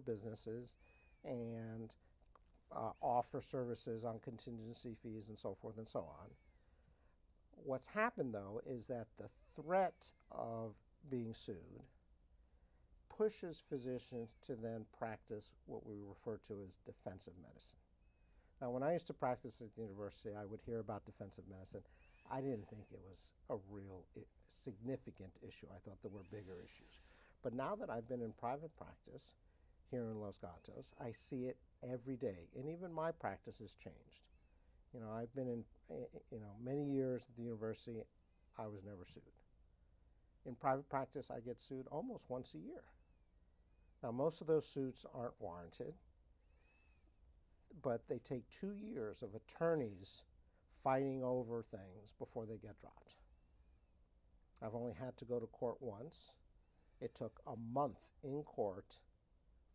businesses and offer services on contingency fees and so forth and so on. What's happened, though, is that the threat of being sued pushes physicians to then practice what we refer to as defensive medicine. Now, when I used to practice at the university, I would hear about defensive medicine. I didn't think it was a real significant issue. I thought there were bigger issues. But now that I've been in private practice here in Los Gatos, I see it every day, and even my practice has changed. I've been in, many years at the university. I was never sued. In private practice, I get sued almost once a year. Now, most of those suits aren't warranted, but they take 2 years of attorneys fighting over things before they get dropped. I've only had to go to court once. It took a month in court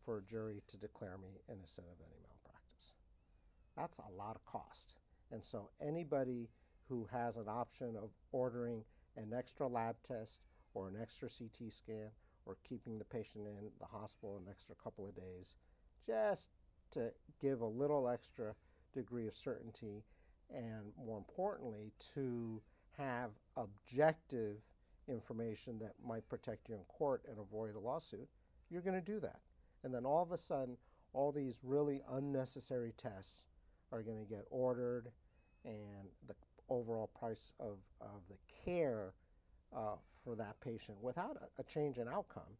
for a jury to declare me innocent of any malpractice. That's a lot of cost. And so anybody who has an option of ordering an extra lab test or an extra CT scan or keeping the patient in the hospital an extra couple of days just to give a little extra degree of certainty, and more importantly, to have objective information that might protect you in court and avoid a lawsuit, you're going to do that. And then all of a sudden, all these really unnecessary tests are going to get ordered, and the overall price of the care for that patient without a change in outcome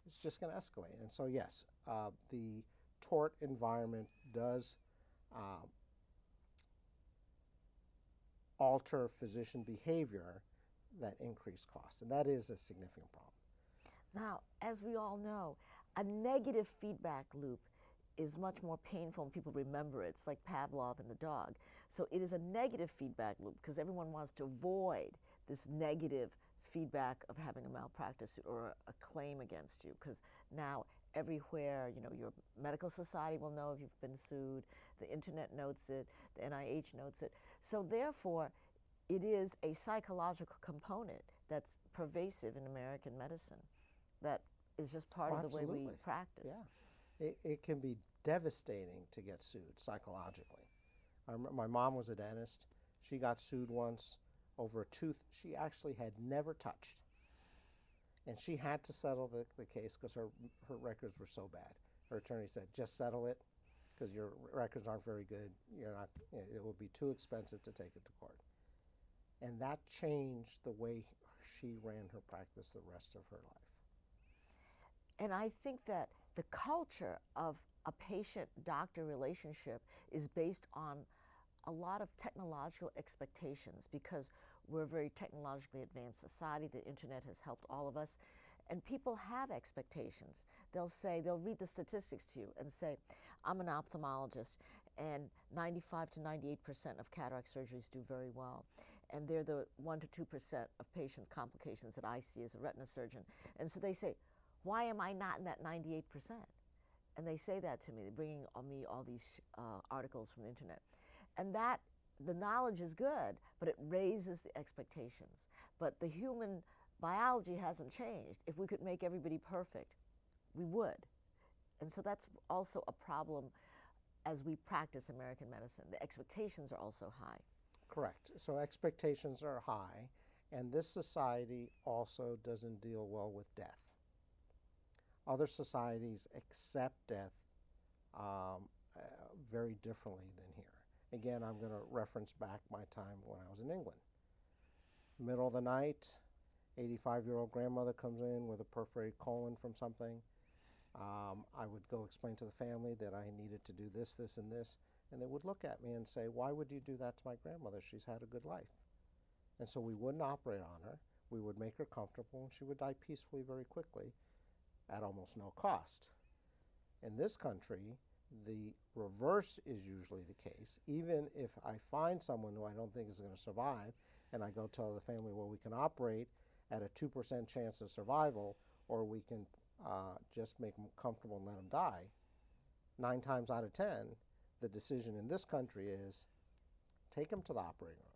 is just going to escalate. And so yes, the tort environment does alter physician behavior that increase costs, and that is a significant problem. Now, as we all know, a negative feedback loop is much more painful and people remember it. It's like Pavlov and the dog. So it is a negative feedback loop because everyone wants to avoid this negative feedback of having a malpractice or a claim against you, because now everywhere, your medical society will know if you've been sued, the internet notes it, the NIH notes it. So therefore, it is a psychological component that's pervasive in American medicine that is just part of the way we practice. Yeah. It can be devastating to get sued psychologically. My mom was a dentist. She got sued once over a tooth she actually had never touched. And she had to settle the case because her records were so bad. Her attorney said, just settle it because your records aren't very good. It will be too expensive to take it to court. And that changed the way she ran her practice the rest of her life. And I think that the culture of a patient-doctor relationship is based on a lot of technological expectations because we're a very technologically advanced society. The internet has helped all of us. And people have expectations. They'll read the statistics to you and say, I'm an ophthalmologist and 95 to 98% of cataract surgeries do very well. And they're the 1 to 2% of patient complications that I see as a retina surgeon. And so they say, why am I not in that 98%? And they say that to me. They're bringing on me all these articles from the internet. And that, the knowledge is good, but it raises the expectations. But the human biology hasn't changed. If we could make everybody perfect, we would. And so that's also a problem as we practice American medicine. The expectations are also high. Correct. So expectations are high, and this society also doesn't deal well with death. Other societies accept death very differently than here. Again, I'm going to reference back my time when I was in England. Middle of the night, 85-year-old grandmother comes in with a perforated colon from something. I would go explain to the family that I needed to do this, this, and this, and they would look at me and say, why would you do that to my grandmother? She's had a good life. And so we wouldn't operate on her. We would make her comfortable, and she would die peacefully very quickly at almost no cost. In this country, the reverse is usually the case. Even if I find someone who I don't think is going to survive, and I go tell the family, well, we can operate at a 2% chance of survival, or we can just make them comfortable and let them die, 9 times out of 10, the decision in this country is take them to the operating room,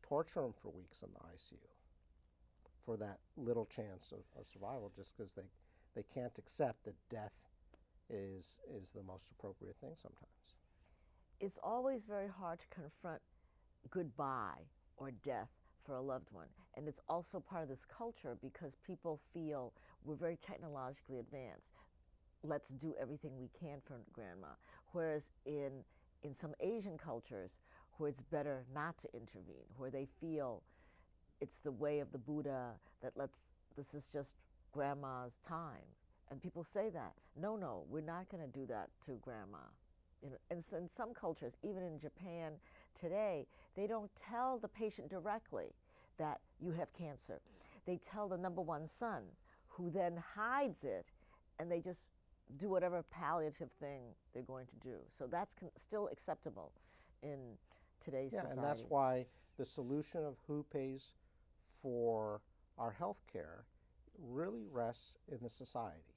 torture them for weeks in the ICU for that little chance of survival, just because they can't accept that death is the most appropriate thing sometimes. It's always very hard to confront goodbye or death for a loved one. And it's also part of this culture because people feel we're very technologically advanced. Let's do everything we can for grandma. Whereas in some Asian cultures, where it's better not to intervene, where they feel it's the way of the Buddha that this is just grandma's time. And people say that. No, we're not going to do that to grandma. And so in some cultures, even in Japan today, they don't tell the patient directly that you have cancer. They tell the number one son, who then hides it, and they just do whatever palliative thing they're going to do. So that's still acceptable in today's society. And that's why the solution of who pays for our health care really rests in the society.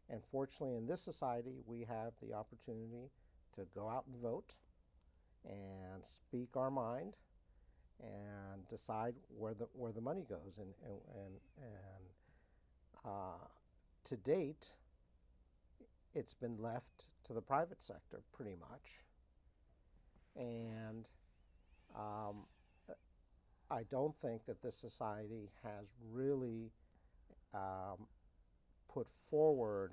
And fortunately, in this society, we have the opportunity to go out and vote and speak our mind and decide where the money goes. And to date, it's been left to the private sector pretty much. And I don't think that this society has really put forward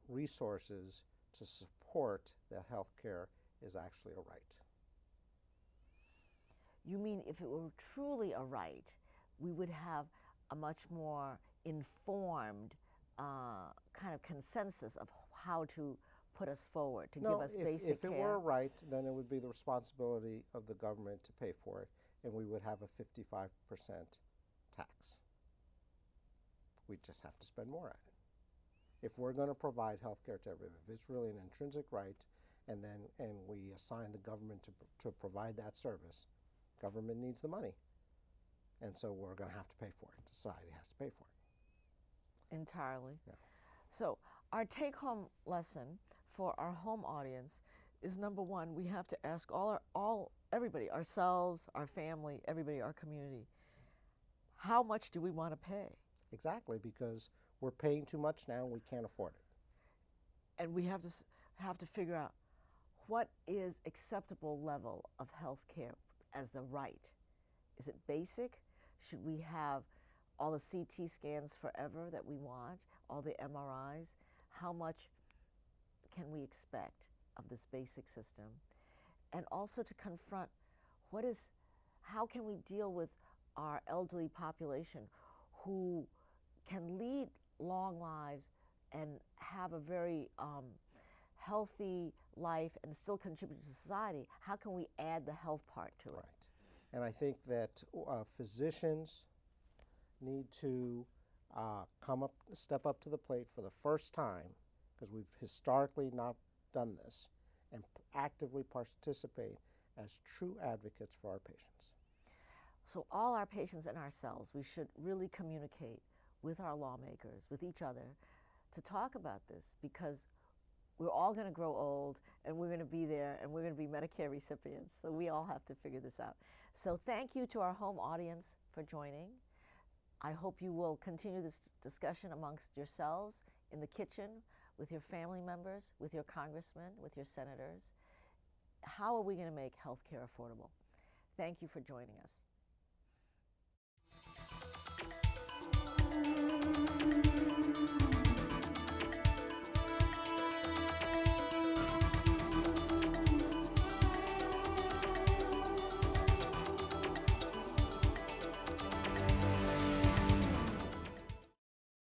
resources to support that health care is actually a right. You mean if it were truly a right, we would have a much more informed kind of consensus of how to put us forward, to give us basic care? If it were a right, then it would be the responsibility of the government to pay for it, and we would have a 55% tax. We just have to spend more at it. If we're going to provide health care to everyone, if it's really an intrinsic right, and we assign the government to provide that service, government needs the money. And so we're going to have to pay for it. Society has to pay for it. Entirely. Yeah. So our take-home lesson for our home audience is, number one, we have to ask everybody, ourselves, our family, everybody, our community, how much do we want to pay? Exactly, because we're paying too much now and we can't afford it. And we have to figure out what is acceptable level of health care as the right. Is it basic? Should we have all the CT scans forever that we want, all the MRIs? How much can we expect of this basic system? And also to confront how can we deal with our elderly population who can lead long lives and have a very healthy life and still contribute to society? How can we add the health part to it? Right. And I think that physicians need to step up to the plate for the first time, because we've historically not done this, and actively participate as true advocates for our patients. So all our patients and ourselves, we should really communicate with our lawmakers, with each other, to talk about this, because we're all going to grow old, and we're going to be there, and we're going to be Medicare recipients. So we all have to figure this out. So thank you to our home audience for joining. I hope you will continue this discussion amongst yourselves in the kitchen, with your family members, with your congressmen, with your senators. How are we going to make health care affordable? Thank you for joining us.